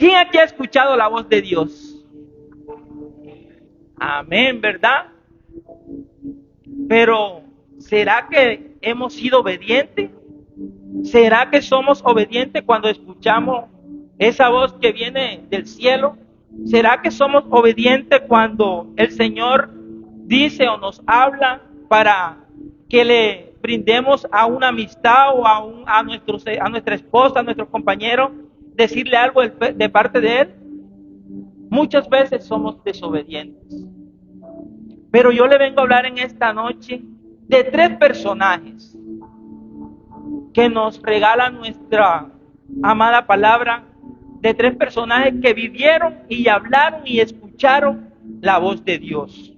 ¿Quién aquí ha escuchado la voz de Dios? Amén, ¿verdad? Pero, ¿será que hemos sido obedientes? ¿Será que somos obedientes cuando escuchamos esa voz que viene del cielo? ¿Será que somos obedientes cuando el Señor dice o nos habla para que le brindemos a una amistad o a nuestra esposa, a nuestro compañero, decirle algo de parte de Él? Muchas veces somos desobedientes. Pero yo le vengo a hablar en esta noche de tres personajes que nos regala nuestra amada palabra, de tres personajes que vivieron y hablaron y escucharon la voz de Dios.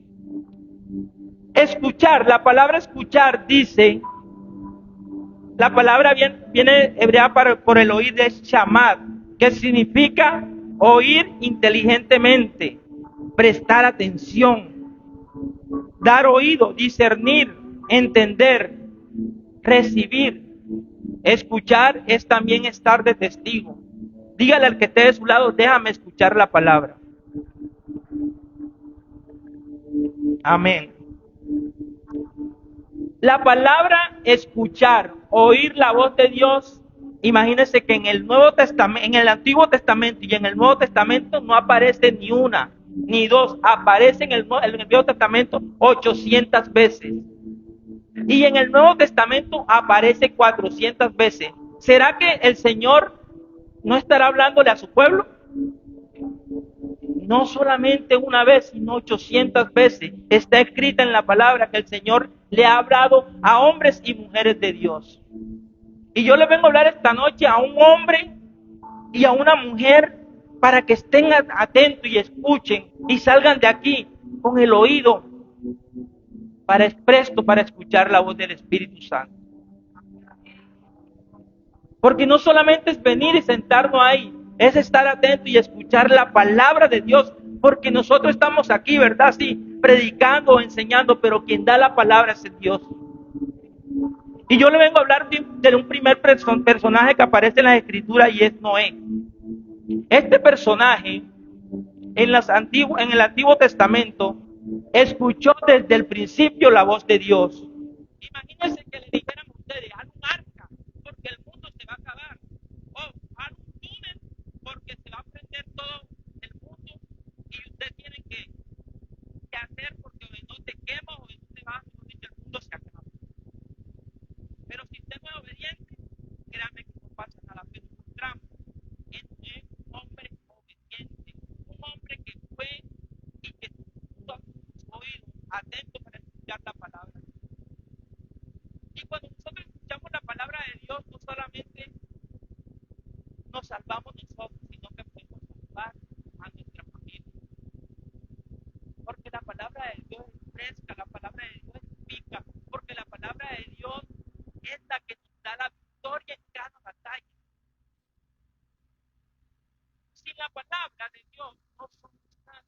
Escuchar, la palabra escuchar dice, la palabra viene hebrea por el oír de shamad, que significa oír inteligentemente, prestar atención, dar oído, discernir, entender, recibir. Escuchar es también estar de testigo. Dígale al que esté de su lado, déjame escuchar la palabra. Amén. La palabra escuchar, oír la voz de Dios, imagínense que en el Nuevo Testamento, en el Antiguo Testamento y en el Nuevo Testamento no aparece ni una, ni dos, aparece en el Nuevo Testamento 800 veces. Y en el Nuevo Testamento aparece 400 veces. ¿Será que el Señor no estará hablándole a su pueblo? No solamente una vez, sino 800 veces. Está escrita en la palabra que el Señor le ha hablado a hombres y mujeres de Dios. Y yo le vengo a hablar esta noche a un hombre y a una mujer para que estén atentos y escuchen y salgan de aquí con el oído presto para escuchar la voz del Espíritu Santo. Porque no solamente es venir y sentarnos ahí, es estar atento y escuchar la palabra de Dios, porque nosotros estamos aquí, ¿verdad? Sí, predicando o enseñando, pero quien da la palabra es el Dios. Y yo le vengo a hablar de un primer personaje que aparece en las Escrituras y es Noé. Este personaje en el Antiguo Testamento escuchó desde el principio la voz de Dios. Imagínense que le dijeran a ustedes, haz un arca, porque el mundo se va a acabar. O haz un túnel, porque se va a prender todo el mundo y usted tiene que hacer, porque no te quema o no te va, el mundo se acaba. Pero si usted no es obediente, créame que no pasa nada. Pero encontramos en un hombre obediente, un hombre que fue y que puso su oído atento para escuchar la palabra. Y cuando nosotros escuchamos la palabra de Dios, no solamente nos salvamos nosotros, sino que podemos salvar a nuestra familia. Porque la palabra de Dios es fresca, la palabra de Dios es pica, porque la palabra de Dios es la que nos da la victoria en cada batalla. Sin la palabra de Dios no somos nada.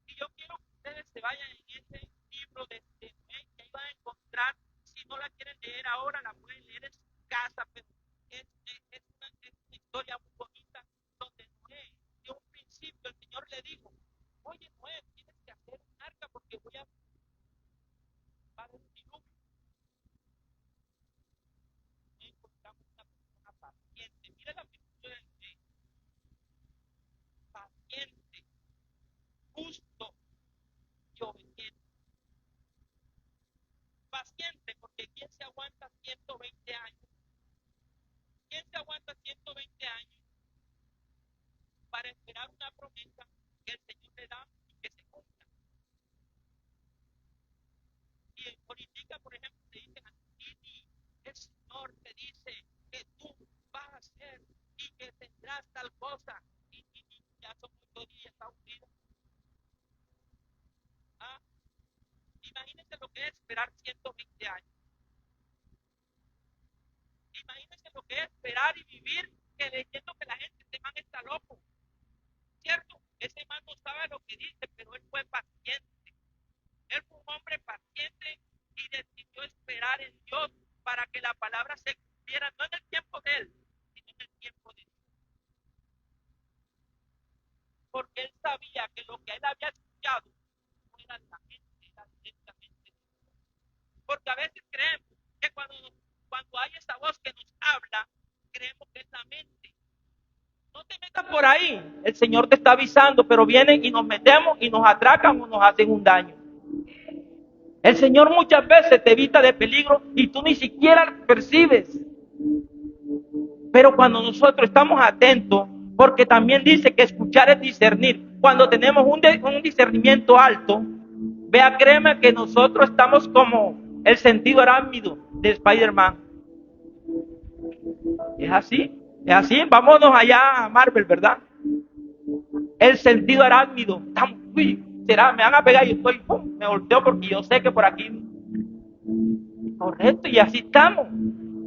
Y yo quiero que ustedes se vayan en ese libro de Noé, que ahí van a encontrar. Si no la quieren leer ahora, la pueden leer en su casa, pero es una historia muy bonita donde Noé, de un principio, el Señor le dijo, oye Noé, tienes que hacer un arca porque va a haber un diluvio. Y encontramos una persona paciente. Mira la virtud de Noé. Paciente, justo y obediente. Paciente, porque ¿quién se aguanta 120 años? ¿Quién se aguanta 120 años para esperar una promesa que el Señor le da y que se cumpla? Y en política, por ejemplo, te dicen, y el Señor te dice que tú vas a hacer y que tendrás tal cosa, y ya son 8 días, está unido. Imagínense lo que es esperar 120 años. Imagínense lo que es esperar y vivir que leyendo que la gente, este man está loco. ¿Cierto? Ese man no sabe lo que dice, pero él fue paciente. Él fue un hombre paciente y decidió esperar en Dios para que la palabra se cumpliera, no en el tiempo de él, sino en el tiempo de Dios. porque él sabía que lo que él había escuchado no era de la gente, era directamente. Porque a veces creemos que cuando hay esa voz que nos habla, creemos que es la mente. No te metas por ahí, el Señor te está avisando, pero vienen y nos metemos y nos atracan o nos hacen un daño. El Señor muchas veces te evita de peligro y tú ni siquiera percibes. Pero cuando nosotros estamos atentos, porque también dice que escuchar es discernir. Cuando tenemos un discernimiento alto, vea, créeme que nosotros estamos como el sentido arácnido de Spider-Man. Es así. Vámonos allá a Marvel, ¿verdad? El sentido arácnido. Uy, será, me van a pegar y estoy, ¡pum!, me volteo porque yo sé que por aquí. Correcto, y así estamos.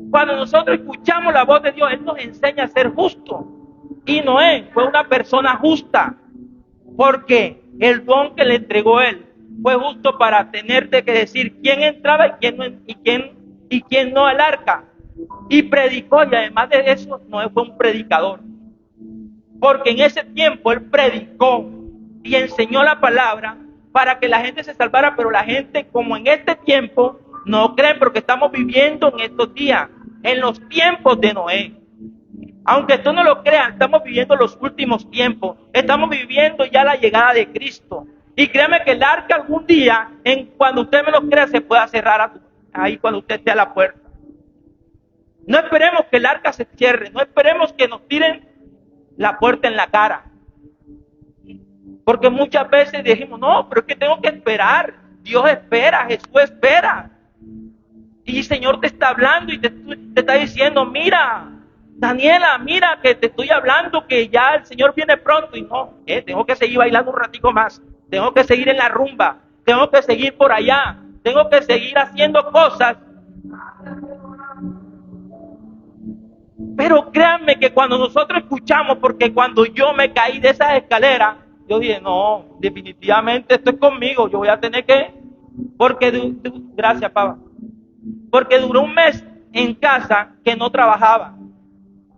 Cuando nosotros escuchamos la voz de Dios, Él nos enseña a ser justos. Y Noé fue una persona justa, porque el don que le entregó Él fue justo para tenerte que decir quién entraba y quién no al arca. Y predicó, y además de eso, Noé fue un predicador. Porque en ese tiempo Él predicó y enseñó la palabra para que la gente se salvara, pero la gente, como en este tiempo, no creen, porque estamos viviendo en estos días, en los tiempos de Noé. Aunque tú no lo creas, estamos viviendo los últimos tiempos, estamos viviendo ya la llegada de Cristo. Y créame que el arca algún día, cuando usted me lo crea, se pueda cerrar ahí cuando usted esté a la puerta. No esperemos que el arca se cierre, no esperemos que nos tiren la puerta en la cara. Porque muchas veces dijimos, no, pero es que tengo que esperar. Dios espera, Jesús espera. Y el Señor te está hablando y te está diciendo, mira, Daniela, mira que te estoy hablando que ya el Señor viene pronto. Y no, tengo que seguir bailando un ratico más. Tengo que seguir en la rumba. Tengo que seguir por allá. Tengo que seguir haciendo cosas. Pero créanme que cuando nosotros escuchamos, porque cuando yo me caí de esas escaleras, yo dije, no, definitivamente esto es conmigo, yo voy a tener que, porque, gracias, papá, porque duró un mes en casa que no trabajaba.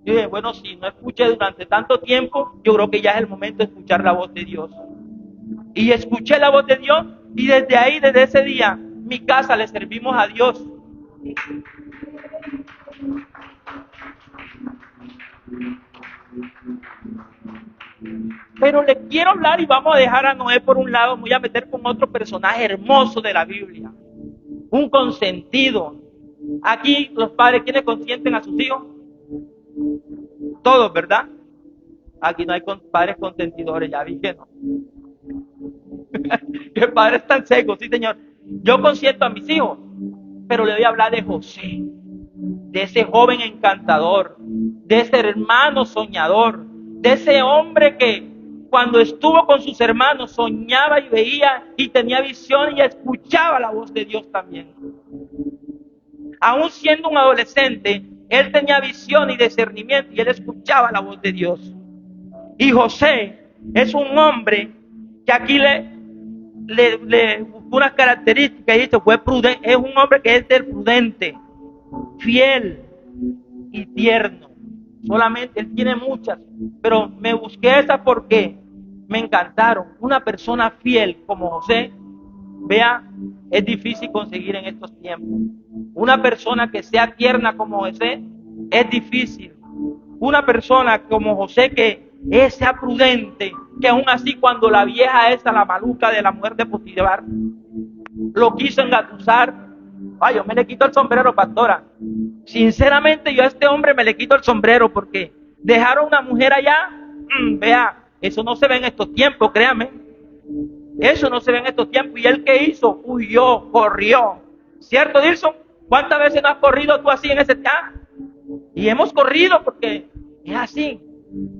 Yo dije, bueno, si no escuché durante tanto tiempo, yo creo que ya es el momento de escuchar la voz de Dios. Y escuché la voz de Dios, y desde ahí, desde ese día, mi casa le servimos a Dios. Pero le quiero hablar y vamos a dejar a Noé por un lado, me voy a meter con otro personaje hermoso de la Biblia, un consentido. Aquí los padres, ¿quiénes consienten a sus hijos? Todos, ¿verdad? Aquí no hay padres consentidores, ya vi que no. Que padres tan secos, sí señor. Yo consiento a mis hijos, pero le voy a hablar de José, de ese joven encantador, de ese hermano soñador, de ese hombre que cuando estuvo con sus hermanos soñaba y veía y tenía visión y escuchaba la voz de Dios también. Aún siendo un adolescente, él tenía visión y discernimiento y él escuchaba la voz de Dios. Y José es un hombre que aquí le buscó unas características y dice, fue prudente, es un hombre que es del prudente, fiel y tierno. Solamente él tiene muchas, pero me busqué esas porque me encantaron. Una persona fiel como José, vea, es difícil conseguir en estos tiempos. Una persona que sea tierna como José, es difícil. Una persona como José que sea prudente, que aún así cuando la vieja esa, la maluca de la mujer de Potifar, lo quiso engatusar, yo me le quito el sombrero, pastora. Sinceramente yo a este hombre me le quito el sombrero porque dejaron una mujer allá, vea, eso no se ve en estos tiempos, créame. Eso no se ve en estos tiempos. ¿Y él qué hizo? Huyó, corrió. ¿Cierto, Dilson? ¿Cuántas veces no has corrido tú así en ese tiempo? Y hemos corrido porque es así.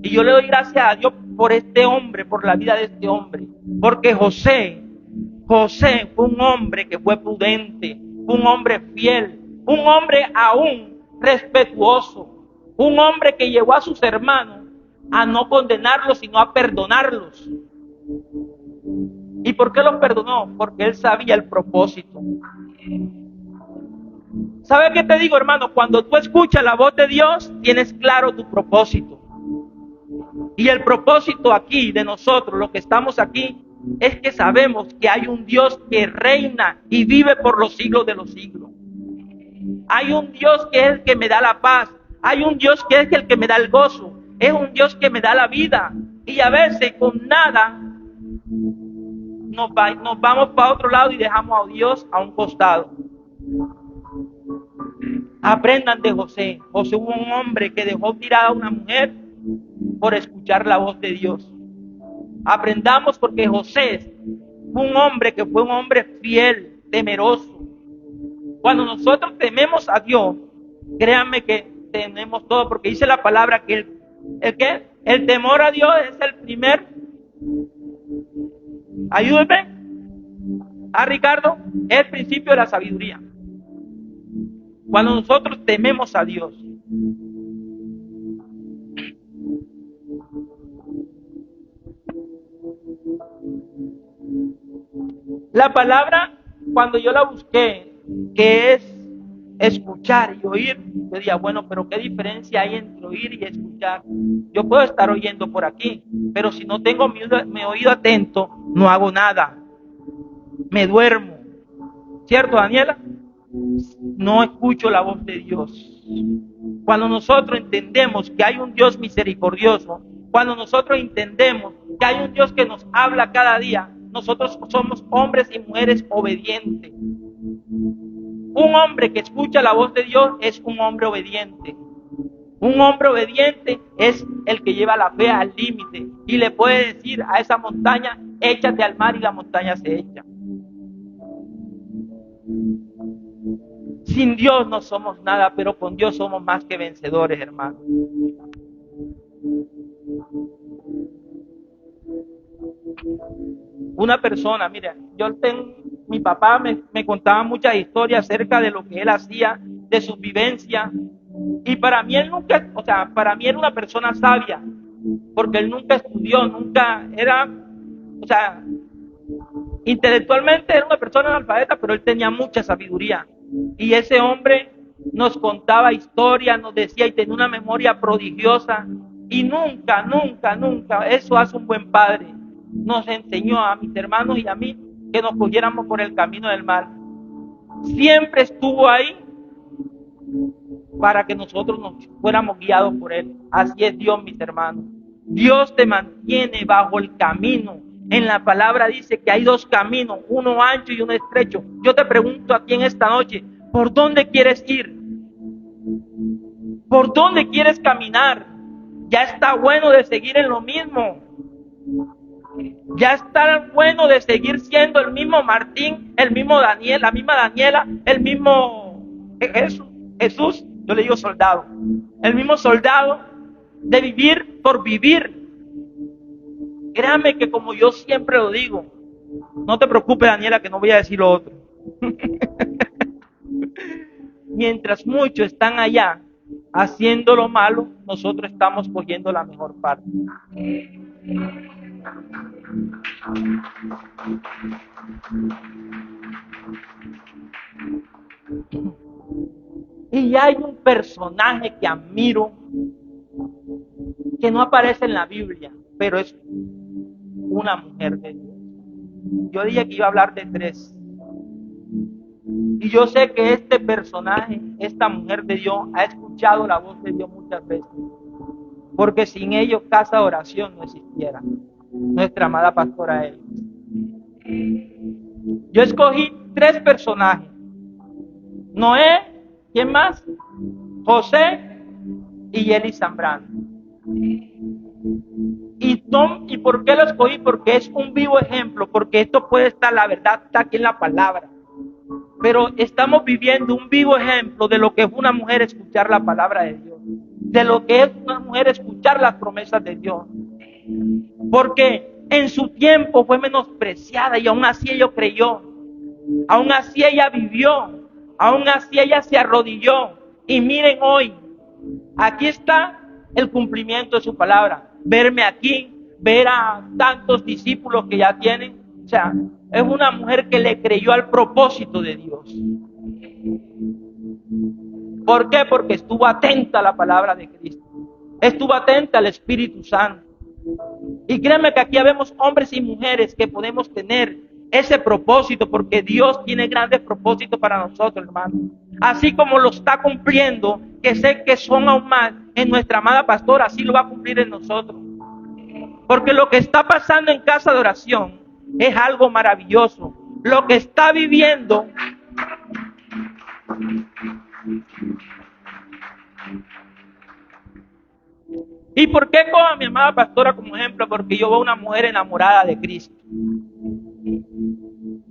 Y yo le doy gracias a Dios por este hombre, por la vida de este hombre. Porque José fue un hombre que fue prudente, un hombre fiel, un hombre aún respetuoso, un hombre que llevó a sus hermanos a no condenarlos, sino a perdonarlos. ¿Y por qué los perdonó? Porque él sabía el propósito. ¿Sabes qué te digo, hermano? Cuando tú escuchas la voz de Dios, tienes claro tu propósito. Y el propósito aquí de nosotros, los que estamos aquí, es que sabemos que hay un Dios que reina y vive por los siglos de los siglos. Hay un Dios que es el que me da la paz. Hay un Dios que es el que me da el gozo. Es un Dios que me da la vida. Y a veces con nada nos vamos para otro lado y dejamos a Dios a un costado. Aprendan de José. José fue un hombre que dejó tirada a una mujer por escuchar la voz de Dios. Aprendamos porque José fue un hombre que fue un hombre fiel, temeroso. Cuando nosotros tememos a Dios, créanme que tenemos todo, porque dice la palabra que el temor a Dios es el primer, ayúdenme, Ricardo, es el principio de la sabiduría. Cuando nosotros tememos a Dios, la palabra, cuando yo la busqué, que es escuchar y oír, yo diría, bueno, pero ¿qué diferencia hay entre oír y escuchar? Yo puedo estar oyendo por aquí, pero si no tengo mi oído atento, no hago nada. Me duermo. ¿Cierto, Daniela? No escucho la voz de Dios. Cuando nosotros entendemos que hay un Dios misericordioso, cuando nosotros entendemos que hay un Dios que nos habla cada día, nosotros somos hombres y mujeres obedientes. Un hombre que escucha la voz de Dios es un hombre obediente. Un hombre obediente es el que lleva la fe al límite y le puede decir a esa montaña, échate al mar, y la montaña se echa. Sin Dios no somos nada, pero con Dios somos más que vencedores, hermanos. Una persona, mira, mi papá me contaba muchas historias acerca de lo que él hacía, de sus vivencias, y para mí él nunca, para mí era una persona sabia, porque él nunca estudió, nunca era, intelectualmente era una persona analfabeta, pero él tenía mucha sabiduría, y ese hombre nos contaba historias, nos decía, y tenía una memoria prodigiosa, y nunca, eso hace un buen padre, nos enseñó a mis hermanos y a mí que nos cogiéramos por el camino del mal. Siempre estuvo ahí para que nosotros nos fuéramos guiados por él. Así es Dios, mis hermanos. Dios te mantiene bajo el camino. En la palabra dice que hay dos caminos, uno ancho y uno estrecho. Yo te pregunto aquí en esta noche, ¿por dónde quieres ir? ¿Por dónde quieres caminar? Ya está bueno de seguir en lo mismo. Ya está bueno de seguir siendo el mismo Martín, el mismo Daniel, la misma Daniela, el mismo Jesús, yo le digo soldado, el mismo soldado, de vivir por vivir. Créame que como yo siempre lo digo, no te preocupes, Daniela, que no voy a decir lo otro. Mientras muchos están allá haciendo lo malo, nosotros estamos cogiendo la mejor parte. Y hay un personaje que admiro, que no aparece en la Biblia, pero es una mujer de Dios. Yo dije que iba a hablar de tres. Y yo sé que este personaje, esta mujer de Dios, ha escuchado la voz de Dios muchas veces. Porque sin ellos casa de oración no existiera. Nuestra amada pastora Ellis. Yo escogí tres personajes. Noé, ¿quién más? José y Eli Zambrano. ¿Y por qué lo escogí? Porque es un vivo ejemplo, porque esto puede estar, la verdad está aquí en la palabra. Pero estamos viviendo un vivo ejemplo de lo que es una mujer escuchar la palabra de Dios. De lo que es una mujer escuchar las promesas de Dios. Porque en su tiempo fue menospreciada y aún así ella creyó. Aún así ella vivió. Aún así ella se arrodilló. Y miren hoy, aquí está el cumplimiento de su palabra. Verme aquí, ver a tantos discípulos que ya tienen. O sea, es una mujer que le creyó al propósito de Dios. ¿Por qué? Porque estuvo atenta a la palabra de Cristo. Estuvo atenta al Espíritu Santo. Y créanme que aquí vemos hombres y mujeres que podemos tener ese propósito, porque Dios tiene grandes propósitos para nosotros, hermano. Así como lo está cumpliendo, que sé que son aún más en nuestra amada pastora, así lo va a cumplir en nosotros. Porque lo que está pasando en casa de oración es algo maravilloso. Lo que está viviendo ¿y por qué cojo a mi amada pastora como ejemplo? Porque yo veo una mujer enamorada de Cristo.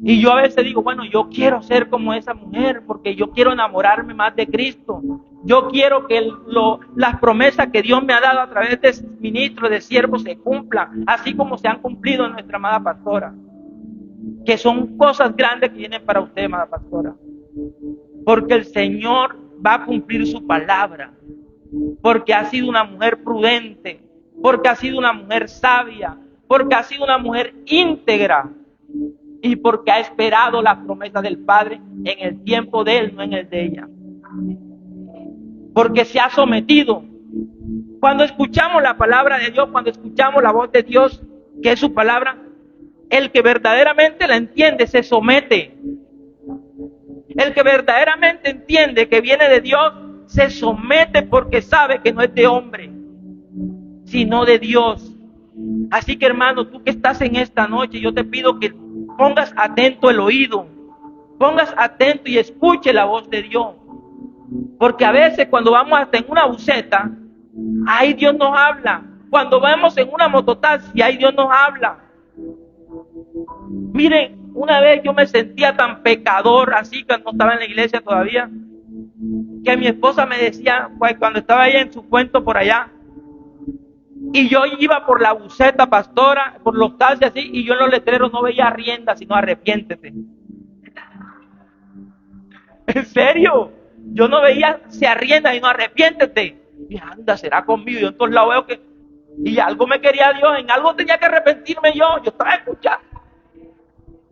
Y yo a veces digo, bueno, yo quiero ser como esa mujer porque yo quiero enamorarme más de Cristo. Yo quiero que las promesas que Dios me ha dado a través de ministros, de siervos, se cumplan, así como se han cumplido en nuestra amada pastora. Que son cosas grandes que vienen para usted, amada pastora. Porque el Señor va a cumplir su palabra. Porque ha sido una mujer prudente, porque ha sido una mujer sabia, porque ha sido una mujer íntegra y porque ha esperado las promesas del Padre en el tiempo de Él, no en el de ella. Porque se ha sometido. Cuando escuchamos la palabra de Dios, cuando escuchamos la voz de Dios, que es su palabra, el que verdaderamente la entiende se somete. El que verdaderamente entiende que viene de Dios se somete porque sabe que no es de hombre, sino de Dios. Así que, hermano, tú que estás en esta noche, yo te pido que pongas atento el oído, pongas atento y escuche la voz de Dios. Porque a veces cuando vamos hasta en una buseta, ahí Dios nos habla. Cuando vamos en una mototaxi, ahí Dios nos habla. Miren, una vez yo me sentía tan pecador, así que no estaba en la iglesia todavía, que mi esposa me decía, pues, cuando estaba ella en su cuento por allá, y yo iba por la buseta, pastora, por los taxis así, y yo en los letreros no veía rienda, sino arrepiéntete. ¿En serio? Yo no veía se arrienda y no arrepiéntete. Y anda, será conmigo. Yo en todos lados veo que, y algo me quería Dios, en algo tenía que arrepentirme yo estaba escuchando.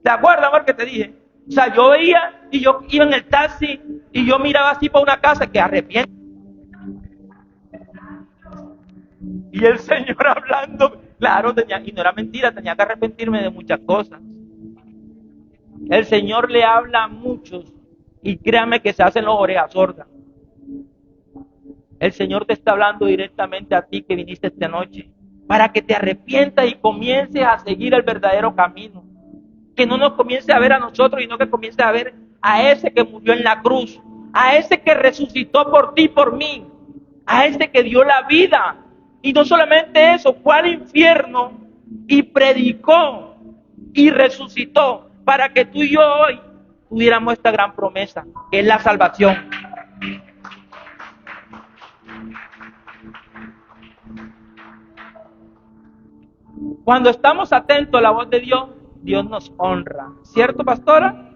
¿Te acuerdas, amor, que te dije? O sea, yo veía y yo iba en el taxi y yo miraba así para una casa que arrepiente. Y el Señor hablando, claro, y no era mentira, tenía que arrepentirme de muchas cosas. El Señor le habla a muchos y créame que se hacen los orejas sordas. El Señor te está hablando directamente a ti que viniste esta noche, para que te arrepientas y comiences a seguir el verdadero camino. Que no nos comience a ver a nosotros, sino que comience a ver a ese que murió en la cruz, a ese que resucitó por ti y por mí, a ese que dio la vida. Y no solamente eso, fue al infierno y predicó y resucitó para que tú y yo hoy tuviéramos esta gran promesa, que es la salvación. Cuando estamos atentos a la voz de Dios, Dios nos honra. ¿Cierto, pastora?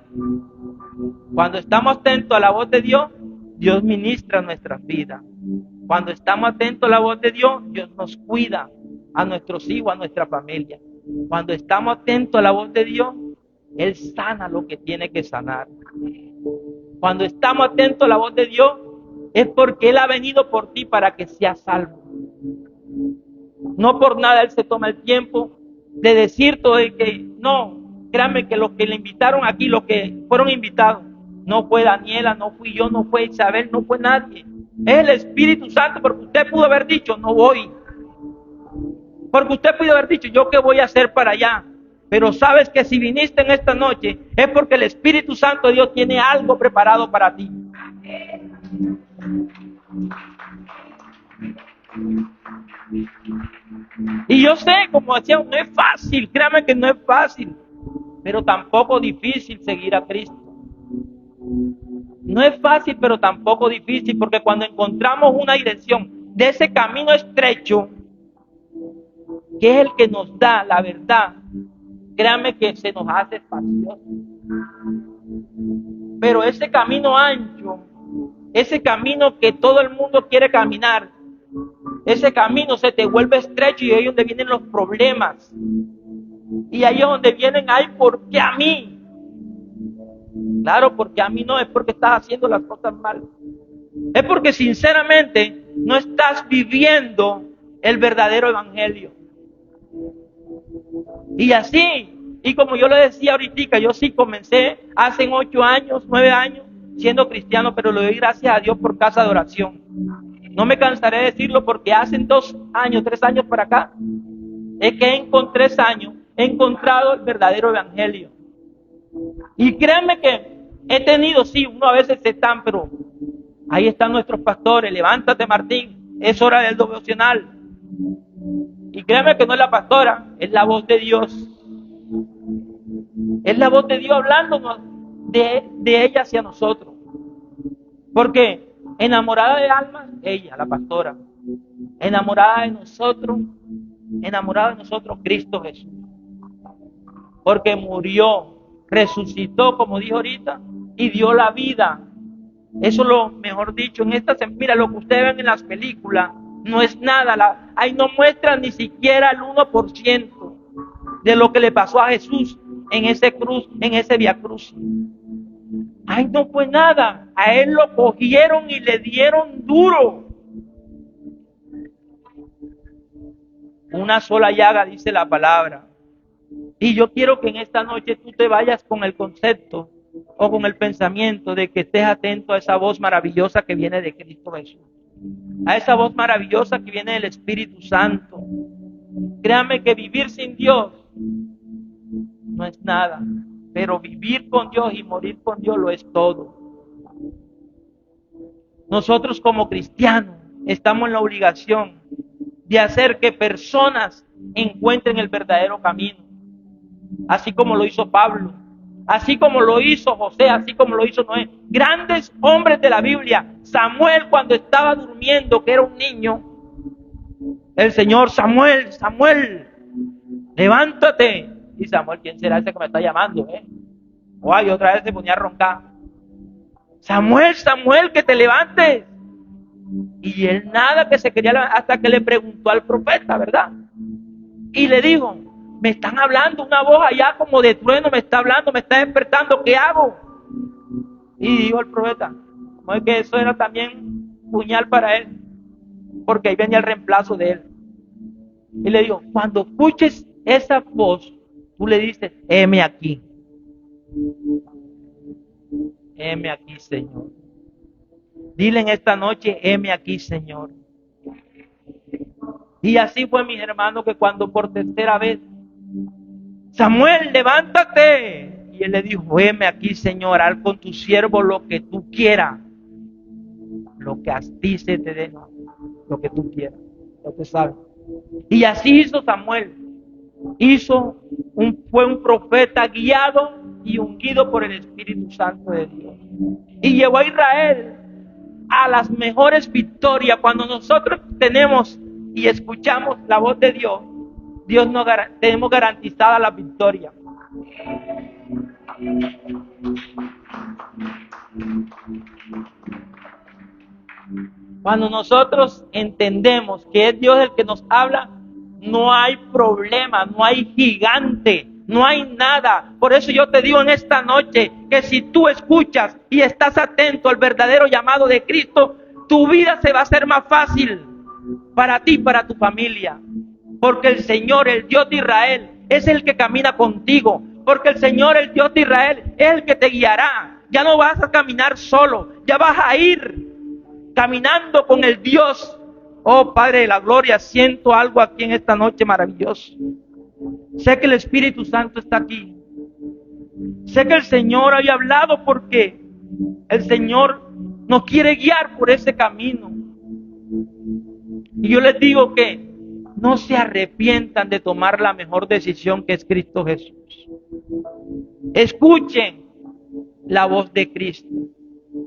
Cuando estamos atentos a la voz de Dios, Dios ministra nuestras vidas. Cuando estamos atentos a la voz de Dios, Dios nos cuida a nuestros hijos, a nuestra familia. Cuando estamos atentos a la voz de Dios, Él sana lo que tiene que sanar. Cuando estamos atentos a la voz de Dios, es porque Él ha venido por ti para que seas salvo. No por nada Él se toma el tiempo de decir todo el que no, créanme que los que le invitaron aquí, los que fueron invitados, no fue Daniela, no fui yo, no fue Isabel, no fue nadie. Es el Espíritu Santo, porque usted pudo haber dicho, no voy. Porque usted pudo haber dicho, ¿yo qué voy a hacer para allá? Pero sabes que si viniste en esta noche, es porque el Espíritu Santo de Dios tiene algo preparado para ti. Y yo sé, como decía, no es fácil, créame que no es fácil, pero tampoco difícil seguir a Cristo. No es fácil, pero tampoco difícil, porque cuando encontramos una dirección de ese camino estrecho, que es el que nos da la verdad, créame que se nos hace espacioso. Pero ese camino ancho, ese camino que todo el mundo quiere caminar, ese camino se te vuelve estrecho y ahí es donde vienen los problemas. Y ahí es donde vienen, ay, ¿por qué a mí? Claro, porque a mí no es porque estás haciendo las cosas mal. Es porque sinceramente no estás viviendo el verdadero evangelio. Y así, y como yo le decía ahorita, yo sí comencé hace 8 años, 9 años, siendo cristiano, pero le doy gracias a Dios por casa de oración. No me cansaré de decirlo porque hace 2 años, 3 años para acá, es que en 3 años he encontrado el verdadero evangelio. Y créanme que he tenido, sí, uno a veces se están, pero ahí están nuestros pastores. Levántate, Martín, es hora del devocional. Y créanme que no es la pastora, es la voz de Dios. Es la voz de Dios hablándonos de ella hacia nosotros. Porque enamorada de almas, ella, la pastora. Enamorada de nosotros, Cristo Jesús. Porque murió, resucitó, como dijo ahorita, y dio la vida. Eso es lo mejor dicho. Mira, lo que ustedes ven en las películas no es nada. Ahí no muestran ni siquiera el 1% de lo que le pasó a Jesús en ese Vía Cruz. Ahí no fue nada. A él lo cogieron y le dieron duro. Una sola llaga, dice la palabra. Y yo quiero que en esta noche tú te vayas con el concepto o con el pensamiento de que estés atento a esa voz maravillosa que viene de Cristo Jesús. A esa voz maravillosa que viene del Espíritu Santo. Créame que vivir sin Dios no es nada, pero vivir con Dios y morir con Dios lo es todo. Nosotros como cristianos estamos en la obligación de hacer que personas encuentren el verdadero camino. Así como lo hizo Pablo, así como lo hizo José, así como lo hizo Noé. Grandes hombres de la Biblia. Samuel, cuando estaba durmiendo, que era un niño, el Señor, Samuel, levántate. Y Samuel, ¿quién será ese que me está llamando? Y otra vez se ponía a roncar. Samuel, que te levantes. Y él nada, que se quería levantar, hasta que le preguntó al profeta, ¿verdad? Y le dijo, me están hablando, una voz allá como de trueno me está hablando, me está despertando, ¿qué hago? Y dijo el profeta, como es que eso era también puñal para él, porque ahí venía el reemplazo de él. Y le dijo, cuando escuches esa voz, tú le dices, heme aquí, Señor. Dile en esta noche, heme aquí, Señor. Y así fue, mis hermanos, que cuando por tercera vez, Samuel, levántate. Y él le dijo, heme aquí, Señor, haz con tu siervo lo que tú quieras. Lo que a ti se te dé, lo que tú quieras, lo que sabes. Y así hizo Samuel. Fue un profeta guiado y ungido por el Espíritu Santo de Dios. Y llevó a Israel a las mejores victorias. Cuando nosotros tenemos y escuchamos la voz de Dios, tenemos garantizada la victoria. Cuando nosotros entendemos que es Dios el que nos habla, no hay problema, no hay gigante, no hay nada. Por eso yo te digo en esta noche que si tú escuchas y estás atento al verdadero llamado de Cristo, tu vida se va a hacer más fácil para ti y para tu familia. Porque el Señor, el Dios de Israel, es el que camina contigo. Porque el Señor, el Dios de Israel, es el que te guiará. Ya no vas a caminar solo, ya vas a ir caminando con el Dios. Oh Padre de la gloria, siento algo aquí en esta noche maravilloso. Sé que el Espíritu Santo está aquí. Sé que el Señor había hablado porque el Señor nos quiere guiar por ese camino. Y yo les digo que no se arrepientan de tomar la mejor decisión, que es Cristo Jesús. Escuchen la voz de Cristo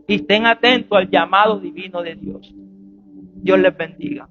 y estén atentos al llamado divino de Dios. Dios les bendiga.